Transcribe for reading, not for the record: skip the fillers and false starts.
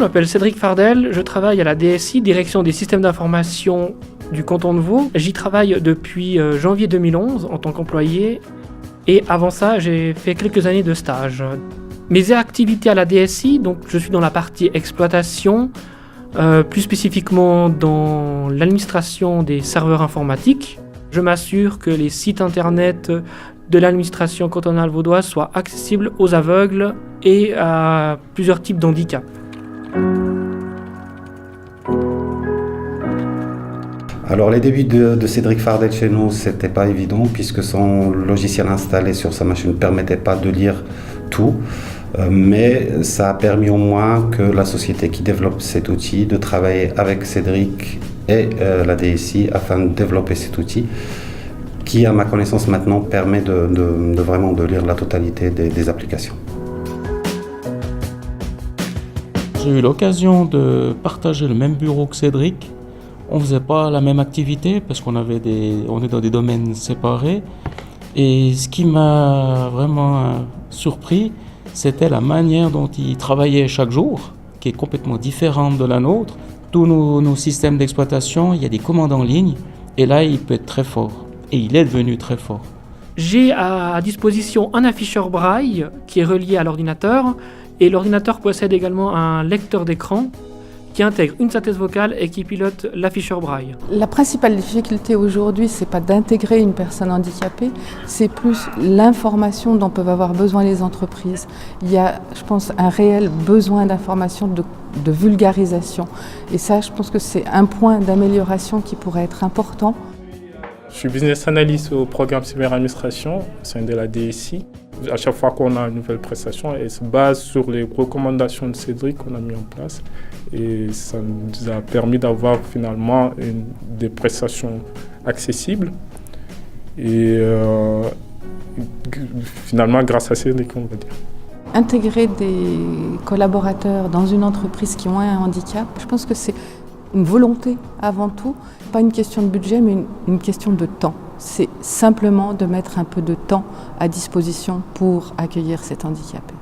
m'appelle Cédric Fardel, je travaille à la DSI, Direction des systèmes d'information du canton de Vaud. J'y travaille depuis janvier 2011 en tant qu'employé et avant ça, j'ai fait quelques années de stage. Mes activités à la DSI, donc je suis dans la partie exploitation, plus spécifiquement dans l'administration des serveurs informatiques. Je m'assure que les sites internet de l'administration cantonale vaudoise soient accessibles aux aveugles et à plusieurs types d'handicaps. Alors les débuts de Cédric Fardel chez nous, c'était pas évident puisque son logiciel installé sur sa machine ne permettait pas de lire tout. Mais ça a permis au moins que la société qui développe cet outil de travailler avec Cédric et la DSI afin de développer cet outil qui, à ma connaissance maintenant, permet de vraiment de lire la totalité des applications. J'ai eu l'occasion de partager le même bureau que Cédric. On ne faisait pas la même activité parce qu'on est dans des domaines séparés. Et ce qui m'a vraiment surpris, c'était la manière dont il travaillait chaque jour, qui est complètement différente de la nôtre. Tous nos systèmes d'exploitation, il y a des commandes en ligne, et là, il peut être très fort. Et il est devenu très fort. J'ai à disposition un afficheur braille qui est relié à l'ordinateur, et l'ordinateur possède également un lecteur d'écran qui intègre une synthèse vocale et qui pilote l'afficheur braille. La principale difficulté aujourd'hui, c'est pas d'intégrer une personne handicapée, c'est plus l'information dont peuvent avoir besoin les entreprises. Il y a, je pense, un réel besoin d'information, de vulgarisation. Et ça, je pense que c'est un point d'amélioration qui pourrait être important. Je suis business analyst au programme cyberadministration au sein de la DSI. À chaque fois qu'on a une nouvelle prestation, elle se base sur les recommandations de Cédric qu'on a mis en place. Et ça nous a permis d'avoir finalement des prestations accessibles. Et finalement, grâce à Cédric, on va dire. Intégrer des collaborateurs dans une entreprise qui ont un handicap, je pense que c'est une volonté avant tout, pas une question de budget, mais une question de temps. C'est simplement de mettre un peu de temps à disposition pour accueillir cet handicapé.